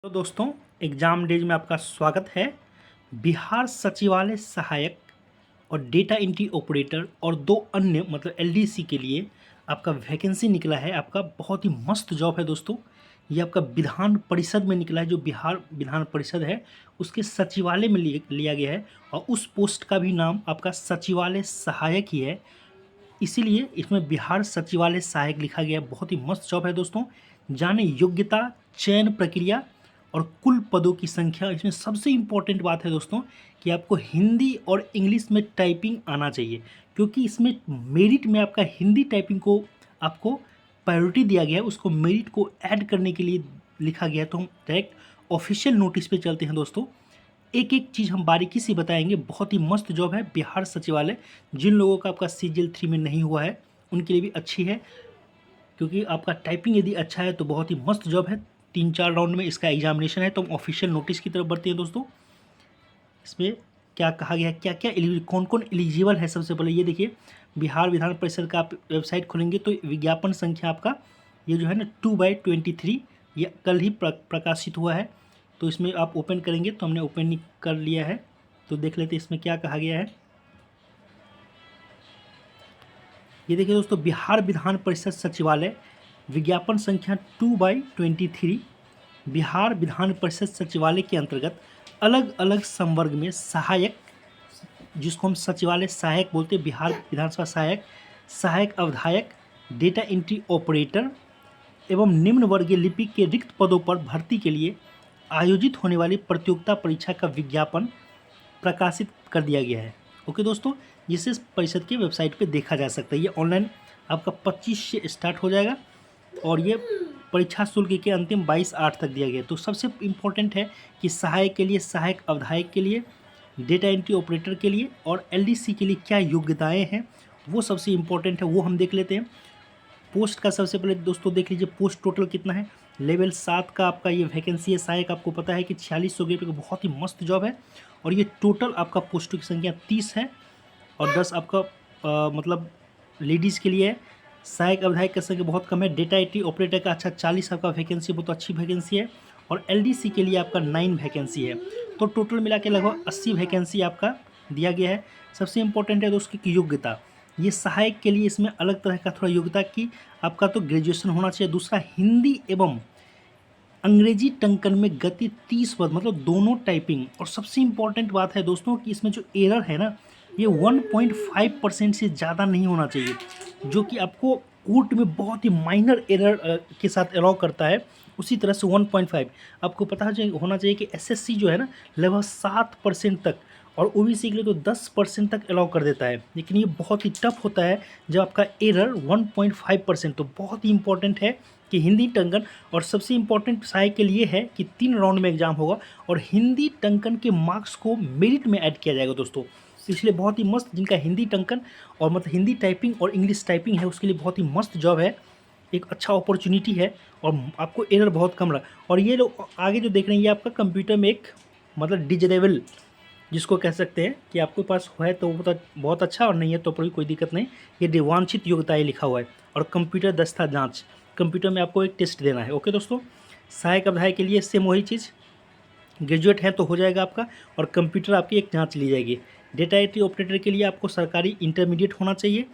तो दोस्तों, exam days में आपका स्वागत है। बिहार सचिवालय सहायक और डेटा एंट्री ऑपरेटर और दो अन्य मतलब एलडीसी के लिए आपका वैकेंसी निकला है। आपका बहुत ही मस्त जॉब है दोस्तों। ये आपका विधान परिषद में निकला है, जो बिहार विधान परिषद है उसके सचिवालय में लिया गया है और उस पोस्ट का भी नाम आपका सचिवालय सहायक ही है। इसीलिए इसमें बिहार सचिवालय सहायक लिखा गया है। बहुत ही मस्त जॉब है दोस्तों। जाने योग्यता, चयन प्रक्रिया और कुल पदों की संख्या। इसमें सबसे इम्पोर्टेंट बात है दोस्तों कि आपको हिंदी और इंग्लिश में टाइपिंग आना चाहिए, क्योंकि इसमें मेरिट में आपका हिंदी टाइपिंग को आपको प्रायोरिटी दिया गया है। उसको मेरिट को ऐड करने के लिए लिखा गया है। तो हम डायरेक्ट ऑफिशियल नोटिस पे चलते हैं दोस्तों। एक एक चीज़ हम बारीकी से बताएंगे। बहुत ही मस्त जॉब है बिहार सचिवालय। जिन लोगों का आपका सीजीएल 3 में नहीं हुआ है उनके लिए भी अच्छी है, क्योंकि आपका टाइपिंग यदि अच्छा है तो बहुत ही मस्त जॉब है। 3-4 राउंड में इसका एग्जामिनेशन है। तो हम ऑफिशियल नोटिस की तरफ बढ़ते हैं दोस्तों। इसमें क्या कहा गया है, क्या क्या कौन कौन एलिजिबल है। सबसे पहले ये देखिए, बिहार विधान परिषद का आप वेबसाइट खोलेंगे तो विज्ञापन संख्या आपका ये जो है ना 2/23 ये कल ही प्रकाशित हुआ है। तो इसमें आप ओपन करेंगे तो हमने ओपन कर लिया है। तो देख लेते हैं इसमें क्या कहा गया है। ये देखिए दोस्तों, बिहार विधान परिषद सचिवालय विज्ञापन संख्या 2/23 बिहार विधान परिषद सचिवालय के अंतर्गत अलग अलग संवर्ग में सहायक, जिसको हम सचिवालय सहायक बोलते हैं, बिहार विधानसभा सहायक, सहायक अवधायक, डेटा एंट्री ऑपरेटर एवं निम्न वर्गीय लिपिक के रिक्त पदों पर भर्ती के लिए आयोजित होने वाली प्रतियोगिता परीक्षा का विज्ञापन प्रकाशित कर दिया गया है। ओके दोस्तों, जिसे परिषद की वेबसाइट पे देखा जा सकता है। ये ऑनलाइन आपका 25 से स्टार्ट हो जाएगा और ये परीक्षा शुल्क के अंतिम 22/8 तक दिया गया है। तो सबसे इम्पोर्टेंट है कि सहायक के लिए, सहायक अवधायक के लिए, डेटा एंट्री ऑपरेटर के लिए और एलडीसी के लिए क्या योग्यताएं हैं वो सबसे इम्पोर्टेंट है, वो हम देख लेते हैं। पोस्ट का सबसे पहले दोस्तों देख लीजिए, पोस्ट टोटल कितना है। लेवल 7 का आपका ये वैकेंसी है सहायक। आपको पता है कि 4600 का बहुत ही मस्त जॉब है। और ये टोटल आपका पोस्टों की संख्या 30 है और 10 आपका मतलब लेडीज़ के लिए है। सहायक अवधायक का संख्या बहुत कम है। डेटा एंट्री ऑपरेटर का अच्छा 40 आपका वैकेंसी, बहुत अच्छी वैकेंसी है। और एलडीसी के लिए आपका 9 वैकेंसी है। तो टोटल मिला के लगभग 80 वैकेंसी आपका दिया गया है। सबसे इम्पोर्टेंट है दोस्तों की योग्यता। ये सहायक के लिए इसमें अलग तरह का थोड़ा योग्यता की आपका तो ग्रेजुएशन होना चाहिए। दूसरा, हिंदी एवं अंग्रेजी टंकन में गति 30 पद, मतलब दोनों टाइपिंग। और सबसे इम्पॉर्टेंट बात है दोस्तों कि इसमें जो एरर है ना, ये 1.5% से ज़्यादा नहीं होना चाहिए, जो कि आपको कोर्ट में बहुत ही माइनर एरर के साथ अलाउ करता है। उसी तरह से 1.5 आपको पता होना चाहिए कि एसएससी जो है ना लगभग 7% तक और ओबीसी के लिए तो 10% तक अलाउ कर देता है। लेकिन ये बहुत ही टफ होता है जब आपका एरर 1.5%। तो बहुत ही इंपॉर्टेंट है कि हिंदी टंकन, और सबसे इम्पोर्टेंट सहायक के लिए है कि 3 राउंड में एग्जाम होगा और हिंदी टंकन के मार्क्स को मेरिट में ऐड किया जाएगा दोस्तों। इसलिए बहुत ही मस्त, जिनका हिंदी टंकन और मतलब हिंदी टाइपिंग और इंग्लिश टाइपिंग है उसके लिए बहुत ही मस्त जॉब है। एक अच्छा अपॉर्चुनिटी है और आपको एरर बहुत कम रहा। और ये लोग आगे जो देख रहे हैं ये आपका कंप्यूटर में एक मतलब डिजिटेबल जिसको कह सकते हैं कि आपके पास है तो बहुत अच्छा, और नहीं है तो कोई दिक्कत नहीं। ये वांछित योग्यताएं लिखा हुआ है। और कंप्यूटर दस्ता जांच, कंप्यूटर में आपको एक टेस्ट देना है। ओके दोस्तों, सहायक अध्याय के लिए सेम वही चीज़, ग्रेजुएट है तो हो जाएगा आपका, और कंप्यूटर आपकी एक जांच ली जाएगी। डेटा एंट्री ऑपरेटर के लिए आपको सरकारी इंटरमीडिएट होना चाहिए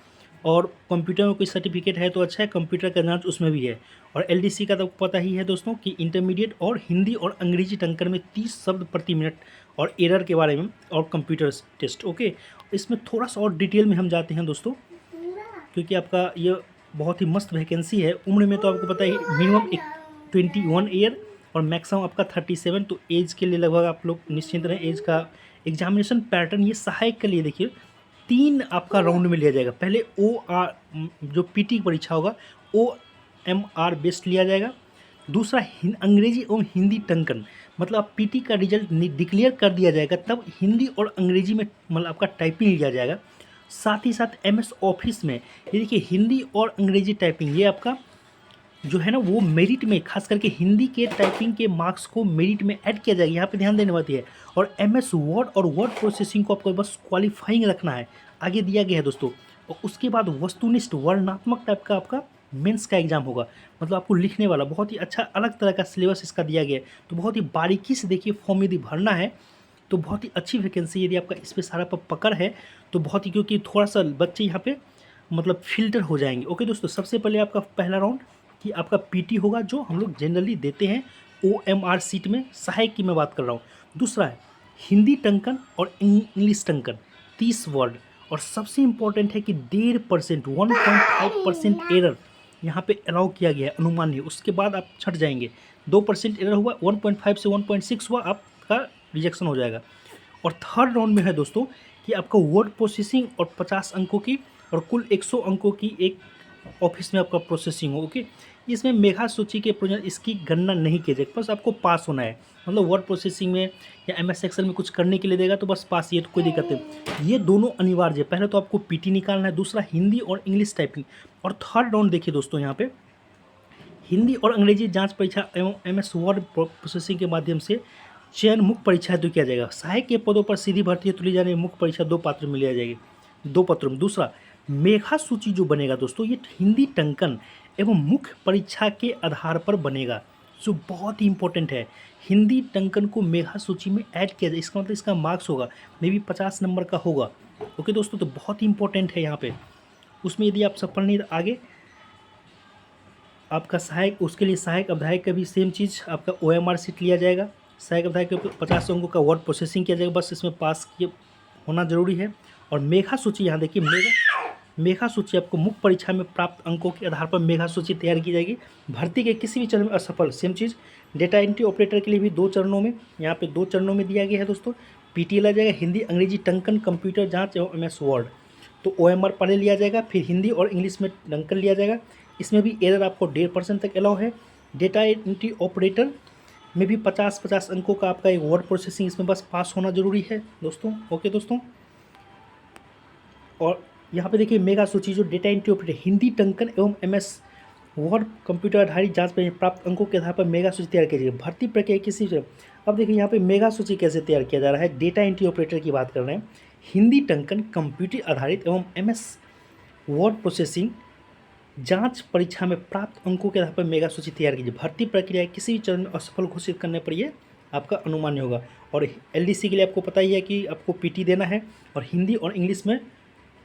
और कंप्यूटर में कोई सर्टिफिकेट है तो अच्छा है, कंप्यूटर का जांच उसमें भी है। और एलडीसी का तो पता ही है दोस्तों कि इंटरमीडिएट और हिंदी और अंग्रेजी टंकन में 30 शब्द प्रति मिनट और एरर के बारे में और कंप्यूटर टेस्ट। ओके, इसमें थोड़ा सा और डिटेल में हम जाते हैं दोस्तों, क्योंकि आपका ये बहुत ही मस्त वैकेंसी है। उम्र में तो आपको पता है मिनिमम 21 ईयर और मैक्सिमम आपका 37। तो एज के लिए लगभग आप लोग निश्चिंत रहें। एज का एग्जामिनेशन पैटर्न ये सहायक के लिए देखिए 3 आपका राउंड में लिया जाएगा। पहले OR जो पीटी परीक्षा होगा OMR बेस्ड लिया जाएगा। दूसरा अंग्रेजी एवं हिंदी टंकन, मतलब आप पीटी का रिजल्ट डिक्लेयर कर दिया जाएगा तब हिंदी और अंग्रेजी में मतलब आपका टाइपिंग लिया जाएगा। साथ ही साथ MS ऑफिस में ये देखिए हिंदी और अंग्रेजी टाइपिंग, ये आपका जो है ना वो मेरिट में, खास करके हिंदी के टाइपिंग के मार्क्स को मेरिट में ऐड किया जाएगा। यहाँ पे ध्यान देने वाली है। और MS वर्ड और वर्ड प्रोसेसिंग को आपको बस क्वालिफाइंग रखना है, आगे दिया गया है दोस्तों। और उसके बाद वस्तुनिष्ठ वर्णनात्मक टाइप का आपका मेंस का एग्जाम होगा, मतलब आपको लिखने वाला बहुत ही अच्छा अलग तरह का सिलेबस इसका दिया गया है। तो बहुत ही बारीकी से देखिए फॉर्म यदि भरना है तो बहुत ही अच्छी वैकेंसी, यदि आपका इस पे सारा पकड़ है तो बहुत ही, क्योंकि थोड़ा सा बच्चे यहाँ पे मतलब फ़िल्टर हो जाएंगे। ओके दोस्तों, सबसे पहले आपका पहला राउंड कि आपका पीटी होगा, जो हम लोग जनरली देते हैं ओएमआर सीट में, सहायक की मैं बात कर रहा हूँ। दूसरा है हिंदी टंकन और इंग्लिश टंकन 30 वर्ड, और सबसे इम्पोर्टेंट है कि 1.5% 1.5% एरर यहाँ पे अलाउ किया गया है, अनुमान्य, उसके बाद आप छट जाएंगे। 2% एरर हुआ, 1.5 से 1.6 हुआ, आपका रिजेक्शन हो जाएगा। और थर्ड राउंड में है दोस्तों कि आपका वर्ड प्रोसेसिंग और 50 अंकों की और कुल 100 अंकों की एक ऑफिस में आपका प्रोसेसिंग हो। ओके, इसमें मेघा सूची के प्रोजेक्ट इसकी गणना नहीं किया जाएगा, बस आपको पास होना है। मतलब वर्ड प्रोसेसिंग में या एमएस एक्सेल में कुछ करने के लिए देगा तो बस पास, ये तो कोई दिक्कत नहीं। ये दोनों अनिवार्य है, पहले तो आपको पीटी निकालना है, दूसरा हिंदी और इंग्लिश टाइपिंग। और थर्ड राउंड देखिए दोस्तों, यहाँ पे हिंदी और अंग्रेजी जांच परीक्षा एवं एमएस वर्ड प्रोसेसिंग के माध्यम से चयन मुख्य परीक्षा हेतु किया जाएगा। सहायक के पदों पर सीधी भर्ती हेतु ली जाने मुख्य परीक्षा 2 पात्र में लिया जाएगी, 2 पत्रों में। दूसरा मेघा सूची जो बनेगा दोस्तों, ये हिंदी टंकन एवं मुख्य परीक्षा के आधार पर बनेगा, जो बहुत ही इंपॉर्टेंट है। हिंदी टंकन को मेघा सूची में ऐड किया जाए, इसका मतलब इसका मार्क्स होगा मे बी 50 नंबर का होगा। ओके दोस्तों, तो बहुत ही इंपॉर्टेंट है यहाँ पे। उसमें यदि आप सफल नहीं आगे, आपका सहायक, उसके लिए सहायक अवधायक का भी सेम चीज़, आपका ओएमआर सीट लिया जाएगा। सहायक अवधायक के 50 अंकों का वर्ड प्रोसेसिंग किया जाएगा, बस इसमें पास किए होना जरूरी है। और मेघा सूची, यहाँ देखिए मेघा सूची आपको मुख्य परीक्षा में प्राप्त अंकों के आधार पर मेघा सूची तैयार की जाएगी। भर्ती के किसी भी चरण में असफल, सेम चीज़। डेटा एंट्री ऑपरेटर के लिए भी 2 चरणों में, यहाँ पे 2 चरणों में दिया गया है दोस्तों। पीटी लिया जाएगा, हिंदी अंग्रेजी टंकन कंप्यूटर जाँच एवं एमएस वर्ड। तो ओएमआर पहले लिया जाएगा, फिर हिंदी और इंग्लिश में टंकन लिया जाएगा। इसमें भी एरर आपको 1.5% तक अलाउ है। डेटा एंट्री ऑपरेटर में भी 50 अंकों का आपका एक वर्ड प्रोसेसिंग, इसमें बस पास होना जरूरी है दोस्तों। ओके दोस्तों, और यहाँ पे देखिए मेगा सूची जो डेटा एंट्री ऑपरेटर हिंदी टंकन एवं एमएस वर्ड कंप्यूटर आधारित जांच में प्राप्त अंकों के आधार पर मेगा सूची तैयार की जाएगी। भर्ती प्रक्रिया किसी से, अब देखिए यहाँ पे मेगा सूची कैसे तैयार किया जा रहा है। डेटा एंट्री ऑपरेटर की बात कर रहे हैं, हिंदी टंकन कंप्यूटर आधारित एवं एमएस वर्ड प्रोसेसिंग जांच परीक्षा में प्राप्त अंकों के आधार पर मेगा सूची तैयार कीजिए। भर्ती प्रक्रिया किसी भी चरण में असफल घोषित करने पर यह आपका अनुमान्य होगा। और एलडीसी के लिए आपको पता ही है कि आपको पीटी देना है, और हिंदी और इंग्लिश में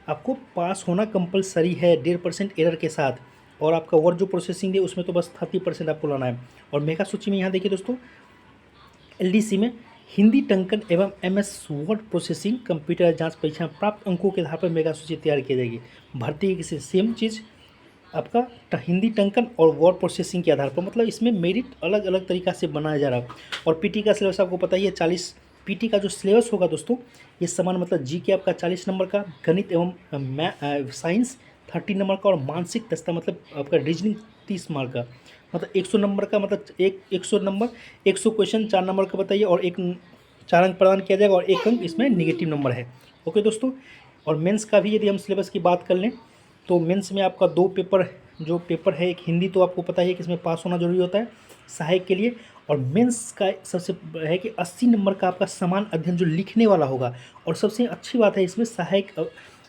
आपको पास होना कंपलसरी है 1.5% एरर के साथ। और आपका वर्ड जो प्रोसेसिंग है उसमें तो बस 30% आपको लाना है। और मेगा सूची में यहाँ देखिए दोस्तों, एलडीसी में हिंदी टंकन एवं एमएस वर्ड प्रोसेसिंग कंप्यूटर जांच परीक्षा में प्राप्त अंकों के आधार पर मेगा सूची तैयार की जाएगी। भर्ती की किसी सेम चीज़ आपका हिंदी टंकन और वर्ड प्रोसेसिंग के आधार पर, मतलब इसमें मेरिट अलग अलग तरीक़ा से बनाया जा रहा है। और पीटी का सिलेबस आपको पता ही है 40, पीटी का जो सिलेबस होगा दोस्तों ये समान, मतलब जी के आपका 40 नंबर का, गणित एवं साइंस 30 नंबर का, और मानसिक दस्ता मतलब आपका रीजनिंग 30 मार्क का, मतलब 100 नंबर का, मतलब 100 नंबर 100 क्वेश्चन 4 नंबर का बताइए, और 4 अंक प्रदान किया जाएगा और 1 अंक इसमें निगेटिव नंबर है। ओके दोस्तों, और मेंस का भी यदि हम सिलेबस की बात कर लें तो मेंस में आपका 2 पेपर, जो पेपर है एक हिंदी तो आपको पता ही है कि इसमें पास होना जरूरी होता है सहायक के लिए। और मेंस का सबसे है कि 80 नंबर का आपका समान अध्ययन जो लिखने वाला होगा। और सबसे अच्छी बात है इसमें सहायक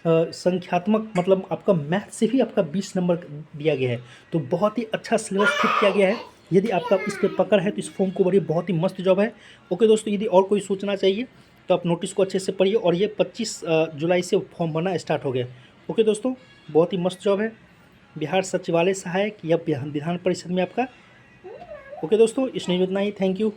संख्यात्मक, मतलब आपका मैथ से भी आपका 20 नंबर दिया गया है। तो बहुत ही अच्छा सिलेबस फिट किया गया है। यदि आपका इस पर पकड़ है तो इस फॉर्म को भरिए, बहुत ही मस्त जॉब है। ओके दोस्तों, यदि और कोई सूचना चाहिए तो आप नोटिस को अच्छे से पढ़िए। और ये 25 जुलाई से फॉर्म भरना स्टार्ट हो गया। ओके दोस्तों, बहुत ही मस्त जॉब है, बिहार सचिवालय सहायक या विधान परिषद में आपका। ओके दोस्तों, इस न्यूज़ में इतना ही। Thank you.